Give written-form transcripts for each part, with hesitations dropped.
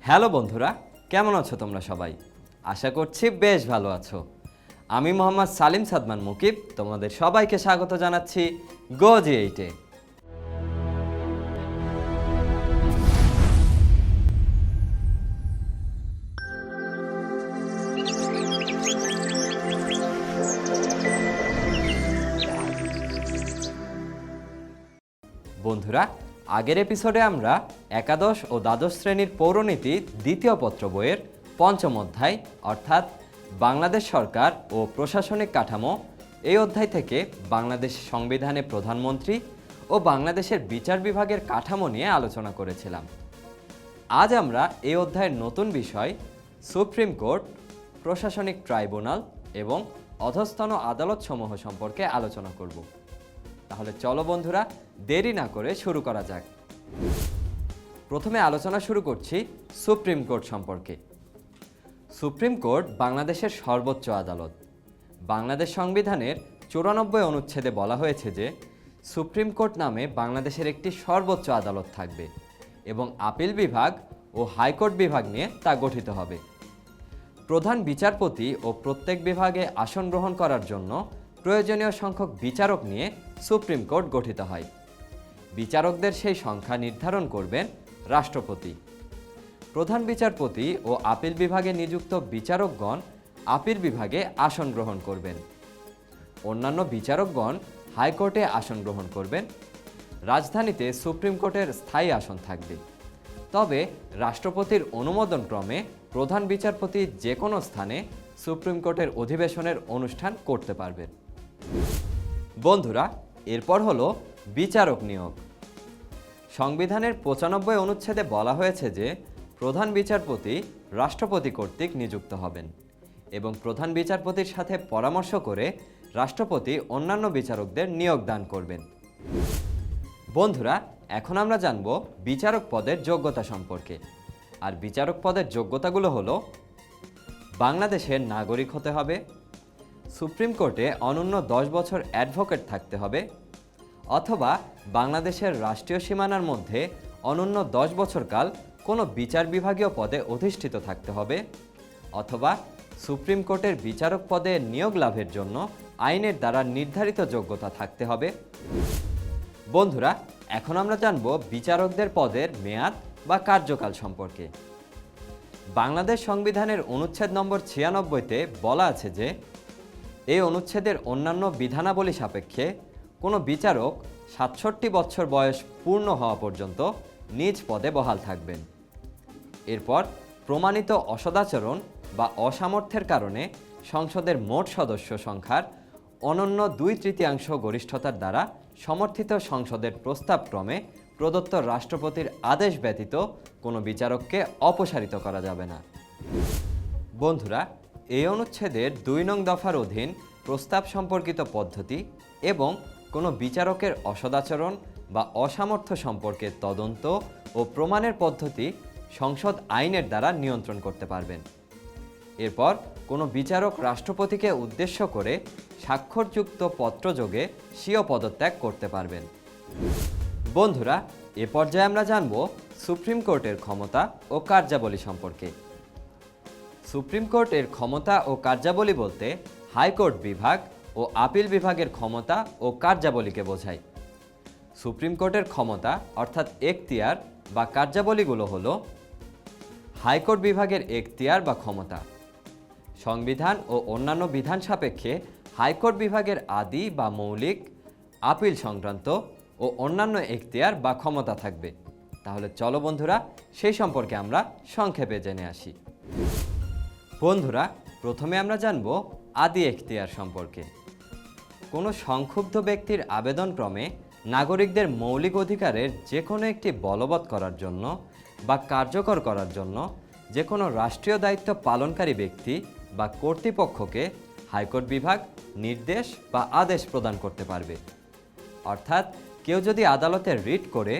Hello বন্ধুরা, কেমন আছো তোমরা সবাই? আশা করছি বেশ ভালো আছো। আমি মোহাম্মদ সালিম সাদমান মুকিব তোমাদের সবাইকে স্বাগত জানাচ্ছি গো জি8-এ। বন্ধুরা, আগের এপিসোডে আমরা একাদশ ও দ্বাদশ শ্রেণীর পৌরনীতি দ্বিতীয় পত্র বইয়ের পঞ্চম অধ্যায় অর্থাৎ বাংলাদেশ সরকার ও প্রশাসনিক কাঠামো এই অধ্যায় থেকে বাংলাদেশ সংবিধানে প্রধানমন্ত্রী ও বাংলাদেশের বিচার বিভাগের কাঠামো নিয়ে আলোচনা করেছিলাম। আজ আমরা এই অধ্যায়ের নতুন বিষয় সুপ্রিম কোর্ট, প্রশাসনিক ট্রাইব্যুনাল এবং অধস্তন আদালতসমূহ সম্পর্কে আলোচনা করব। তাহলে চলো বন্ধুরা, দেরি না করে শুরু করা যাক। প্রথমে আলোচনা শুরু করছি সুপ্রিম কোর্ট সম্পর্কে। সুপ্রিম কোর্ট বাংলাদেশের সর্বোচ্চ আদালত। বাংলাদেশ সংবিধানের 94 অনুচ্ছেদে বলা হয়েছে যে সুপ্রিম কোর্ট নামে বাংলাদেশের একটি সর্বোচ্চ আদালত থাকবে এবং আপিল বিভাগ ও হাইকোর্ট বিভাগ নিয়ে তা গঠিত হবে। প্রধান বিচারপতি ও প্রত্যেক বিভাগে আসন গ্রহণ করার জন্য প্রয়োজনীয় সংখ্যক বিচারক নিয়ে সুপ্রিম কোর্ট গঠিত হয়। বিচারকদের সেই সংখ্যা নির্ধারণ করবেন রাষ্ট্রপতি। প্রধান বিচারপতি ও আপিল বিভাগে নিযুক্ত বিচারকগণ আপিল বিভাগে আসন গ্রহণ করবেন। অন্যান্য বিচারকগণ হাইকোর্টে আসন গ্রহণ করবেন। রাজধানীতে সুপ্রিম কোর্টের স্থায়ী আসন থাকবে। তবে রাষ্ট্রপতির অনুমোদন ক্রমে প্রধান বিচারপতি যে কোনো স্থানে সুপ্রিম কোর্টের অধিবেশনের অনুষ্ঠান করতে পারবেন। বন্ধুরা, এরপর হলো বিচারক নিয়োগ। সংবিধানের 95 অনুচ্ছেদে বলা হয়েছে যে প্রধান বিচারপতি রাষ্ট্রপতি কর্তৃক নিযুক্ত হবেন এবং প্রধান বিচারপতির সাথে পরামর্শ করে রাষ্ট্রপতি অন্যান্য বিচারকদের নিয়োগ দান করবেন। বন্ধুরা, এখন আমরা জানব বিচারক পদের যোগ্যতা সম্পর্কে। আর বিচারক পদের যোগ্যতাগুলো হলো: বাংলাদেশের নাগরিক হতে হবে, সুপ্রিম কোর্টে অনূন্য 10 বছর অ্যাডভোকেট থাকতে হবে, অথবা বাংলাদেশের রাষ্ট্রীয় সীমানার মধ্যে অনূন্য 10 বছরকাল কোনো বিচার বিভাগীয় পদে অধিষ্ঠিত থাকতে হবে, অথবা সুপ্রিম কোর্টের বিচারক পদে নিয়োগ লাভের জন্য আইনের দ্বারা নির্ধারিত যোগ্যতা থাকতে হবে। বন্ধুরা, এখন আমরা জানব বিচারকদের পদের মেয়াদ বা কার্যকাল সম্পর্কে। বাংলাদেশ সংবিধানের অনুচ্ছেদ নম্বর 96-তে বলা আছে যে এই অনুচ্ছেদের অন্যান্য বিধানাবলী সাপেক্ষে কোনো বিচারক 67 বছর বয়স পূর্ণ হওয়া পর্যন্ত নিজ পদে বহাল থাকবেন। এরপর প্রমাণিত অসদাচরণ বা অসামর্থ্যের কারণে সংসদের মোট সদস্য সংখ্যার অনন্য 2/3 গরিষ্ঠতার দ্বারা সমর্থিত সংসদের প্রস্তাবক্রমে প্রদত্ত রাষ্ট্রপতির আদেশ ব্যতীত কোনো বিচারককে অপসারিত করা যাবে না। বন্ধুরা, এই অনুচ্ছেদের 2 নং দফার অধীন প্রস্তাব সম্পর্কিত পদ্ধতি এবং কোনো বিচারকের অসদাচরণ বা অসামর্থ্য সম্পর্কে তদন্ত ও প্রমাণের পদ্ধতি সংসদ আইনের দ্বারা নিয়ন্ত্রণ করতে পারবেন। এরপর কোনো বিচারক রাষ্ট্রপতিকে উদ্দেশ্য করে স্বাক্ষরযুক্ত পত্রযোগে স্বীয় পদত্যাগ করতে পারবেন। বন্ধুরা, এ পর্যায়ে আমরা জানব সুপ্রিম কোর্টের ক্ষমতা ও কার্যাবলী সম্পর্কে। সুপ্রিম কোর্টের ক্ষমতা ও কার্যাবলী বলতে হাইকোর্ট বিভাগ ও আপিল বিভাগের ক্ষমতা ও কার্যাবলীকে বোঝায়। সুপ্রিম কোর্টের ক্ষমতা অর্থাৎ এখতিয়ার বা কার্যাবলীগুলো হলো: হাইকোর্ট বিভাগের এখতিয়ার বা ক্ষমতা। সংবিধান ও অন্যান্য বিধান সাপেক্ষে হাইকোর্ট বিভাগের আদি বা মৌলিক, আপিল সংক্রান্ত ও অন্যান্য এখতিয়ার বা ক্ষমতা থাকবে। তাহলে চলো বন্ধুরা, সেই সম্পর্কে আমরা সংক্ষেপে জেনে আসি। বন্ধুরা, প্রথমে আমরা জানব আদি এখতিয়ার সম্পর্কে। কোনো সংক্ষুব্ধ ব্যক্তির আবেদনক্রমে নাগরিকদের মৌলিক অধিকারের যে কোনো একটি বলবৎ করার জন্য বা কার্যকর করার জন্য যে কোনো রাষ্ট্রীয় দায়িত্ব পালনকারী ব্যক্তি বা কর্তৃপক্ষকে হাইকোর্ট বিভাগ নির্দেশ বা আদেশ প্রদান করতে পারবে। অর্থাৎ কেউ যদি আদালতে রিট করে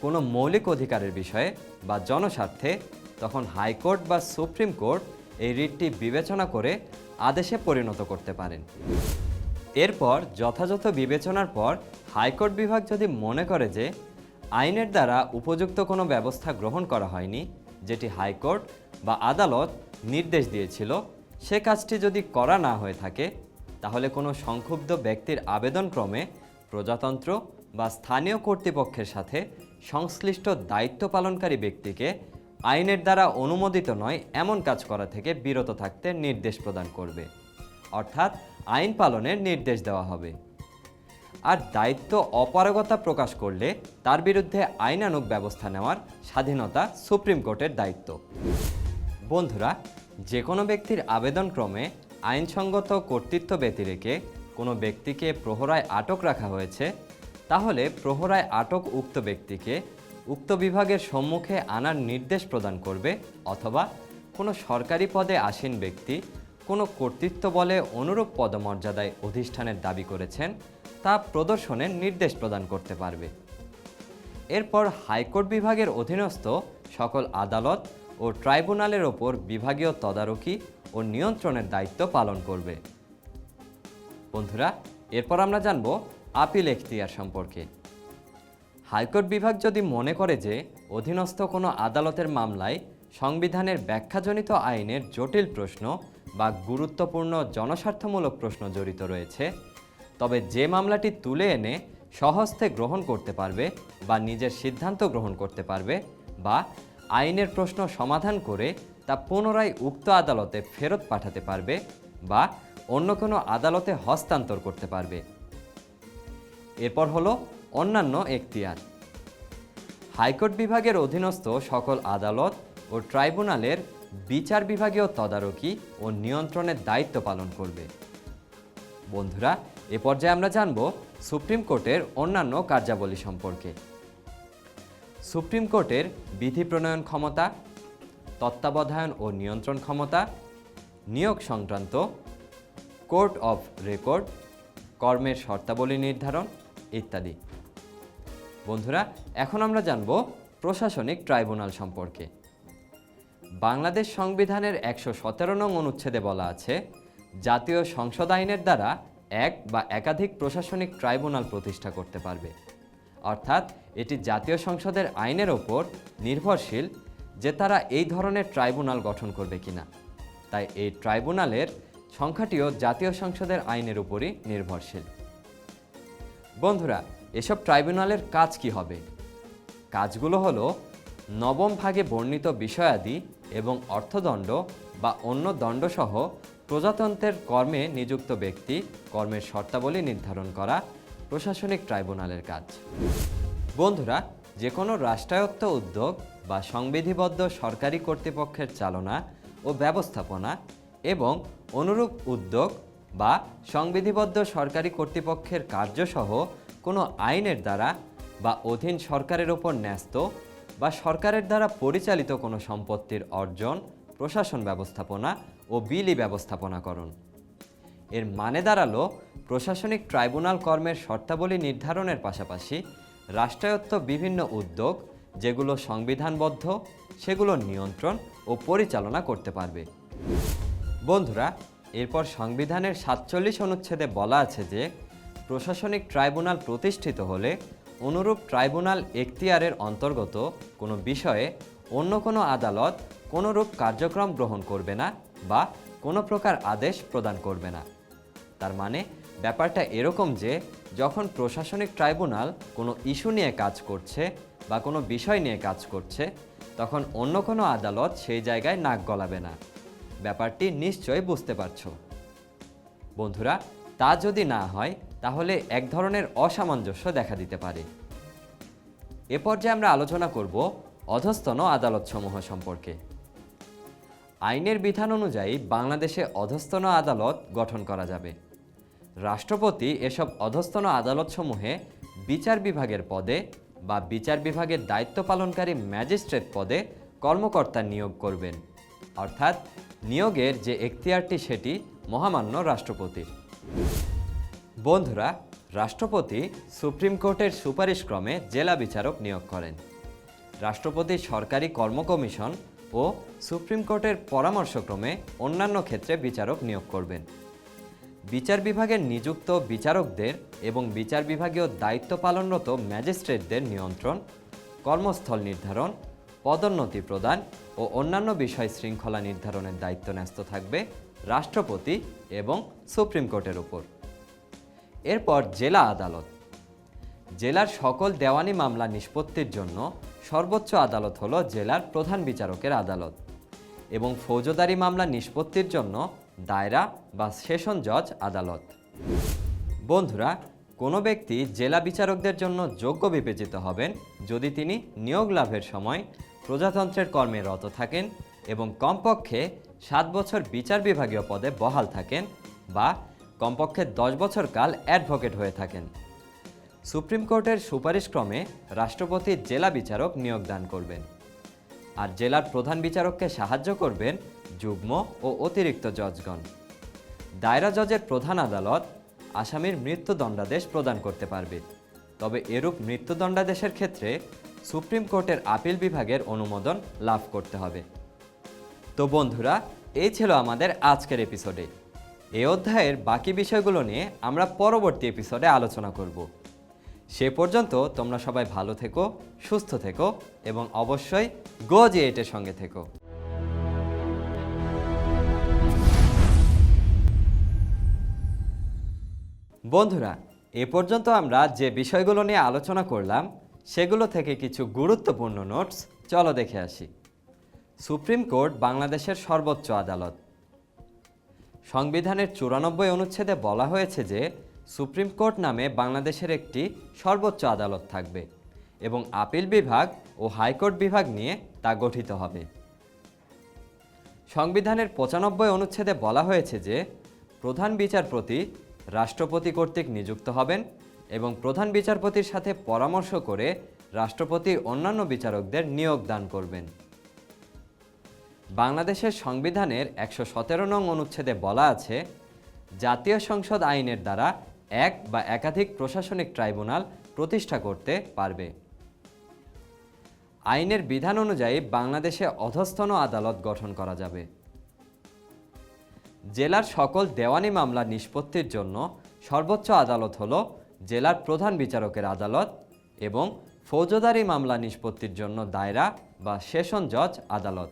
কোনো মৌলিক অধিকারের বিষয়ে বা জনস্বার্থে, তখন হাইকোর্ট বা সুপ্রিম কোর্ট এই রিটটি বিবেচনা করে আদেশে পরিণত করতে পারেন। এরপর যথাযথ বিবেচনার পর হাইকোর্ট বিভাগ যদি মনে করে যে আইনের দ্বারা উপযুক্ত কোনো ব্যবস্থা গ্রহণ করা হয়নি যেটি হাইকোর্ট বা আদালত নির্দেশ দিয়েছিল সে কাজটি যদি করা না হয়ে থাকে, তাহলে কোনো সংক্ষুব্ধ ব্যক্তির আবেদনক্রমে প্রজাতন্ত্র বা স্থানীয় কর্তৃপক্ষের সাথে সংশ্লিষ্ট দায়িত্ব পালনকারী ব্যক্তিকে আইনের দ্বারা অনুমোদিত নয় এমন কাজ করা থেকে বিরত থাকতে নির্দেশ প্রদান করবে, অর্থাৎ আইন পালনের নির্দেশ দেওয়া হবে। আর দায়িত্ব অপারগতা প্রকাশ করলে তার বিরুদ্ধে আইনানুগ ব্যবস্থা নেওয়ার স্বাধীনতা সুপ্রিম কোর্টের দায়িত্ব। বন্ধুরা, যে কোনো ব্যক্তির আবেদনক্রমে আইনসঙ্গত কর্তৃত্ব ব্যতিরেকে কোনো ব্যক্তিকে প্রহরায় আটক রাখা হয়েছে, তাহলে প্রহরায় আটক উক্ত ব্যক্তিকে উক্ত বিভাগের সম্মুখে আনার নির্দেশ প্রদান করবে, অথবা কোনো সরকারি পদে আসীন ব্যক্তি কোনো কর্তৃত্ব বলে অনুরূপ পদমর্যাদায় অধিষ্ঠানের দাবি করেছেন তা প্রদর্শনের নির্দেশ প্রদান করতে পারবে। এরপর হাইকোর্ট বিভাগের অধীনস্থ সকল আদালত ও ট্রাইব্যুনালের ওপর বিভাগীয় তদারকি ও নিয়ন্ত্রণের দায়িত্ব পালন করবে। বন্ধুরা, এরপর আমরা জানব আপিল এখতিয়ার সম্পর্কে। হাইকোর্ট বিভাগ যদি মনে করে যে অধীনস্থ কোনো আদালতের মামলায় সংবিধানের ব্যাখ্যাজনিত আইনের জটিল প্রশ্ন বা গুরুত্বপূর্ণ জনস্বার্থমূলক প্রশ্ন জড়িত রয়েছে, তবে যে মামলাটি তুলে এনে স্বহস্তে গ্রহণ করতে পারবে বা নিজের সিদ্ধান্ত গ্রহণ করতে পারবে, বা আইনের প্রশ্ন সমাধান করে তা পুনরায় উক্ত আদালতে ফেরত পাঠাতে পারবে বা অন্য কোনো আদালতে হস্তান্তর করতে পারবে। এরপর হলো অন্যান্য এখতিয়ার। হাইকোর্ট বিভাগের অধীনস্থ সকল আদালত ও ট্রাইব্যুনালের বিচার বিভাগীয় তদারকি ও নিয়ন্ত্রণের দায়িত্ব পালন করবে। বন্ধুরা, এ পর্যায়ে আমরা জানব সুপ্রিম কোর্টের অন্যান্য কার্যাবলী সম্পর্কে। সুপ্রিম কোর্টের বিধি প্রণয়ন ক্ষমতা, তত্ত্বাবধায়ন ও নিয়ন্ত্রণ ক্ষমতা, নিয়োগ সংক্রান্ত, কোর্ট অফ রেকর্ড, কর্মের শর্তাবলী নির্ধারণ ইত্যাদি। বন্ধুরা, এখন আমরা জানব প্রশাসনিক ট্রাইব্যুনাল সম্পর্কে। বাংলাদেশ সংবিধানের ১১৭ নং অনুচ্ছেদে বলা আছে, জাতীয় সংসদ আইনের দ্বারা এক বা একাধিক প্রশাসনিক ট্রাইব্যুনাল প্রতিষ্ঠা করতে পারবে, অর্থাৎ এটি জাতীয় সংসদের আইনের ওপর নির্ভরশীল যে তারা এই ধরনের ট্রাইব্যুনাল গঠন করবে কিনা। তাই এই ট্রাইব্যুনালের সংখ্যাটিও জাতীয় সংসদের আইনের উপরই নির্ভরশীল। বন্ধুরা, এসব ট্রাইব্যুনালের কাজ কি হবে? কাজগুলো হলো নবম ভাগে বর্ণিত বিষয়াদি এবং অর্থদণ্ড বা অন্য দণ্ডসহ প্রজাতন্ত্রের কর্মে নিযুক্ত ব্যক্তি কর্মের শর্তাবলী নির্ধারণ করা প্রশাসনিক ট্রাইব্যুনালের কাজ। বন্ধুরা, যে কোনো রাষ্ট্রায়ত্ত উদ্যোগ বা সংবিধিবদ্ধ সরকারি কর্তৃপক্ষের চালনা ও ব্যবস্থাপনা এবং অনুরূপ উদ্যোগ বা সংবিধিবদ্ধ সরকারি কর্তৃপক্ষের কার্যসহ কোনো আইনের দ্বারা বা অধীন সরকারের ওপর ন্যস্ত বা সরকারের দ্বারা পরিচালিত কোনো সম্পত্তির অর্জন, প্রশাসন ব্যবস্থাপনা ও বিলি ব্যবস্থাপনাকরণ। এর মানে দাঁড়ালো, প্রশাসনিক ট্রাইব্যুনাল কর্মের শর্তাবলী নির্ধারণের পাশাপাশি রাষ্ট্রায়ত্ত বিভিন্ন উদ্যোগ যেগুলো সংবিধানবদ্ধ সেগুলো নিয়ন্ত্রণ ও পরিচালনা করতে পারবে। বন্ধুরা, এরপর সংবিধানের ৪৭ অনুচ্ছেদে বলা আছে যে প্রশাসনিক ট্রাইব্যুনাল প্রতিষ্ঠিত হলে অনুরূপ ট্রাইব্যুনাল এখতিয়ারের অন্তর্গত কোনো বিষয়ে অন্য কোনো আদালত কোনোরূপ কার্যক্রম গ্রহণ করবে না বা কোনো প্রকার আদেশ প্রদান করবে না। তার মানে ব্যাপারটা এরকম যে যখন প্রশাসনিক ট্রাইব্যুনাল কোনো ইস্যু নিয়ে কাজ করছে বা কোনো বিষয় নিয়ে কাজ করছে, তখন অন্য কোনো আদালত সেই জায়গায় নাক গলাবে না। ব্যাপারটি নিশ্চয়ই বুঝতে পারছো। বন্ধুরা, তা যদি না হয় তাহলে এক ধরনের অসামঞ্জস্য দেখা দিতে পারে। এ পর্যায়ে আমরা আলোচনা করব অধস্তন আদালতসমূহ সম্পর্কে। আইনের বিধান অনুযায়ী বাংলাদেশে অধস্তন আদালত গঠন করা যাবে। রাষ্ট্রপতি এসব অধস্তন আদালতসমূহে বিচার বিভাগের পদে বা বিচার বিভাগের দায়িত্ব পালনকারী ম্যাজিস্ট্রেট পদে কর্মকর্তা নিয়োগ করবেন, অর্থাৎ নিয়োগের যে এখতিয়ারটি সেটি মহামান্য রাষ্ট্রপতির। বন্ধুরা, রাষ্ট্রপতি সুপ্রিম কোর্টের সুপারিশক্রমে জেলা বিচারক নিয়োগ করেন। রাষ্ট্রপতি সরকারি কর্ম কমিশন ও সুপ্রিম কোর্টের পরামর্শক্রমে অন্যান্য ক্ষেত্রে বিচারক নিয়োগ করবেন। বিচার বিভাগের নিযুক্ত বিচারকদের এবং বিচার বিভাগীয় দায়িত্ব পালনরত ম্যাজিস্ট্রেটদের নিয়ন্ত্রণ, কর্মস্থল নির্ধারণ পদোন্নতি প্রদান ও অন্যান্য বিষয় শৃঙ্খলা নির্ধারণের দায়িত্ব ন্যস্ত থাকবে রাষ্ট্রপতি এবং সুপ্রিম কোর্টের উপর। এরপর জেলা আদালত। জেলার সকল দেওয়ানি মামলা নিষ্পত্তির জন্য সর্বোচ্চ আদালত হল জেলার প্রধান বিচারকের আদালত এবং ফৌজদারি মামলা নিষ্পত্তির জন্য দায়রা বা সেশন জজ আদালত। বন্ধুরা, কোনো ব্যক্তি জেলা বিচারকদের জন্য যোগ্য বিবেচিত হবেন যদি তিনি নিয়োগ লাভের সময় প্রজাতন্ত্রের কর্মে রত থাকেন এবং কমপক্ষে 7 বছর বিচার বিভাগীয় পদে বহাল থাকেন বা কমপক্ষে 10 বছর কাল অ্যাডভোকেট হয়ে থাকেন। সুপ্রিম কোর্টের সুপারিশক্রমে রাষ্ট্রপতি জেলা বিচারক নিয়োগ দান করবেন, আর জেলার প্রধান বিচারককে সাহায্য করবেন যুগ্ম ও অতিরিক্ত জজগণ। দায়রা জজের প্রধান আদালত আসামির মৃত্যুদণ্ডাদেশ প্রদান করতে পারবে, তবে এরূপ মৃত্যুদণ্ডাদেশের ক্ষেত্রে সুপ্রিম কোর্টের আপিল বিভাগের অনুমোদন লাভ করতে হবে। তো বন্ধুরা, এই ছিল আমাদের আজকের এপিসোডে। এই অধ্যায়ের বাকি বিষয়গুলো নিয়ে আমরা পরবর্তী এপিসোডে আলোচনা করব। সে পর্যন্ত তোমরা সবাই ভালো থেকো, সুস্থ থেকো এবং অবশ্যই গো জি8-এর সঙ্গে থেকো। বন্ধুরা, এ পর্যন্ত আমরা যে বিষয়গুলো নিয়ে আলোচনা করলাম সেগুলো থেকে কিছু গুরুত্বপূর্ণ নোটস চলো দেখে আসি। সুপ্রিম কোর্ট বাংলাদেশের সর্বোচ্চ আদালত। সংবিধানের 94 অনুচ্ছেদে বলা হয়েছে যে সুপ্রিম কোর্ট নামে বাংলাদেশের একটি সর্বোচ্চ আদালত থাকবে এবং আপিল বিভাগ ও হাইকোর্ট বিভাগ নিয়ে তা গঠিত হবে। সংবিধানের 95 অনুচ্ছেদে বলা হয়েছে যে প্রধান বিচারপতি রাষ্ট্রপতি কর্তৃক নিযুক্ত হবেন এবং প্রধান বিচারপতির সাথে পরামর্শ করে রাষ্ট্রপতি অন্যান্য বিচারকদের নিয়োগ দান করবেন। বাংলাদেশের সংবিধানের 117 নং অনুচ্ছেদে বলা আছে, জাতীয় সংসদ আইনের দ্বারা এক বা একাধিক প্রশাসনিক ট্রাইব্যুনাল প্রতিষ্ঠা করতে পারবে। আইনের বিধান অনুযায়ী বাংলাদেশে অধস্তন আদালত গঠন করা যাবে। জেলার সকল দেওয়ানি মামলা নিষ্পত্তির জন্য সর্বোচ্চ আদালত হল জেলার প্রধান বিচারকের আদালত এবং ফৌজদারি মামলা নিষ্পত্তির জন্য দায়রা বা সেশন জজ আদালত।